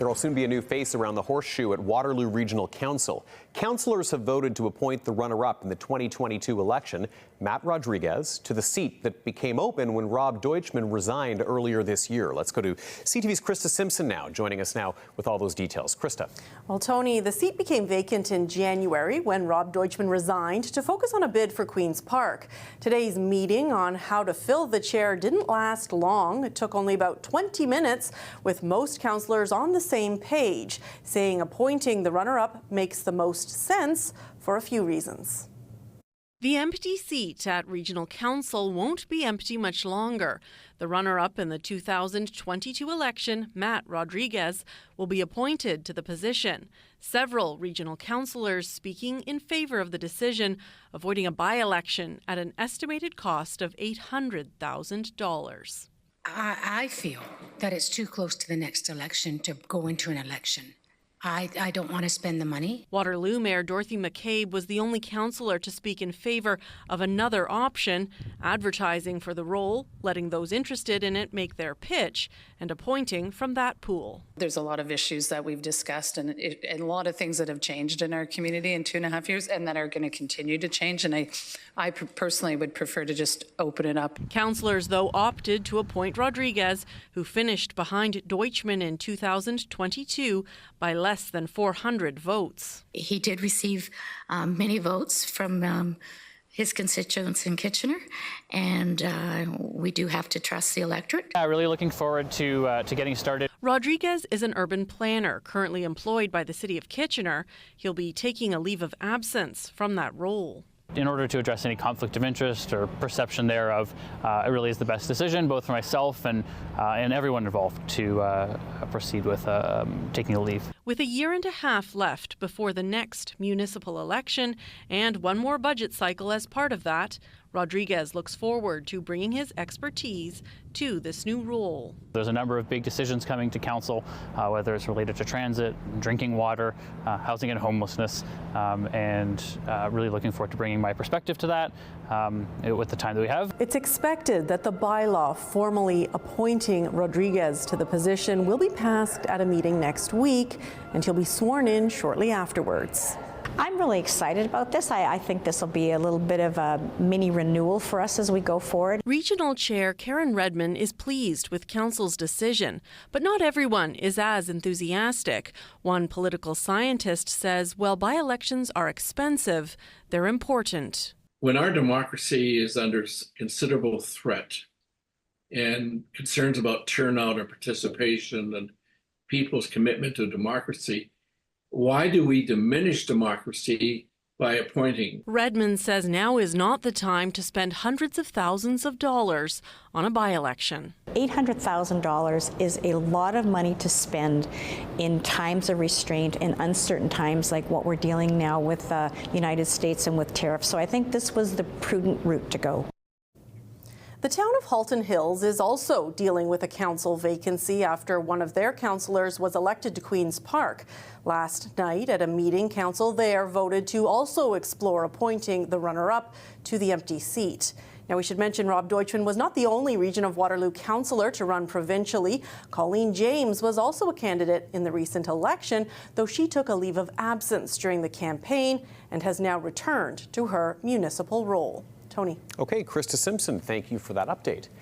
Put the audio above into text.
There will soon be a new face around the horseshoe at Waterloo Regional Council. Councillors have voted to appoint the runner-up in the 2022 election, Matt Rodriguez, to the seat that became open when Rob Deutschmann resigned earlier this year. Let's go to CTV's Krista Simpson now, joining us now with all those details. Krista. Well, Tony, the seat became vacant in January when Rob Deutschmann resigned to focus on a bid for Queen's Park. Today's meeting on how to fill the chair didn't last long. It took only about 20 minutes, with most councillors on the same page, saying appointing the runner-up makes the most sense for a few reasons. The empty seat at Regional Council won't be empty much longer. The runner-up in the 2022 election, Matt Rodriguez, will be appointed to the position. Several regional councillors speaking in favour of the decision, avoiding a by-election at an estimated cost of $800,000. I feel that it's too close to the next election to go into an election. I don't want to spend the money. Waterloo Mayor Dorothy McCabe was the only councillor to speak in favour of another option, advertising for the role, letting those interested in it make their pitch, and appointing from that pool. There's a lot of issues that we've discussed and a lot of things that have changed in our community in 2.5 years and that are going to continue to change. And I personally would prefer to just open it up. Councillors, though, opted to appoint Rodriguez, who finished behind Deutschmann in 2022 by less than 400 votes. He did receive many votes from his constituents in Kitchener, and we do have to trust the electorate. Really looking forward to getting started. Rodriguez is an urban planner currently employed by the City of Kitchener. He'll be taking a leave of absence from that role. In order to address any conflict of interest or perception thereof, it really is the best decision, both for myself and everyone involved, to proceed with taking a leave. With a year and a half left before the next municipal election and one more budget cycle as part of that, Rodriguez looks forward to bringing his expertise to this new role. There's a number of big decisions coming to council, whether it's related to transit, drinking water, housing and homelessness, and really looking forward to bringing my perspective to that with the time that we have. It's expected that the bylaw formally appointing Rodriguez to the position will be passed at a meeting next week, and he'll be sworn in shortly afterwards. I'm really excited about this. I think this will be a little bit of a mini renewal for us as we go forward. Regional Chair Karen Redmond is pleased with Council's decision, but not everyone is as enthusiastic. One political scientist says, while by-elections are expensive, they're important. When our democracy is under considerable threat and concerns about turnout and participation and people's commitment to democracy, why do we diminish democracy by appointing? Redmond says now is not the time to spend hundreds of thousands of dollars on a by-election. $800,000 is a lot of money to spend in times of restraint, in uncertain times like what we're dealing now with the United States and with tariffs. So I think this was the prudent route to go. The town of Halton Hills is also dealing with a council vacancy after one of their councillors was elected to Queen's Park. Last night at a meeting, council there voted to also explore appointing the runner-up to the empty seat. Now, we should mention Rob Deutschmann was not the only Region of Waterloo councillor to run provincially. Colleen James was also a candidate in the recent election, though she took a leave of absence during the campaign and has now returned to her municipal role. Tony. Okay, Krista Simpson, thank you for that update.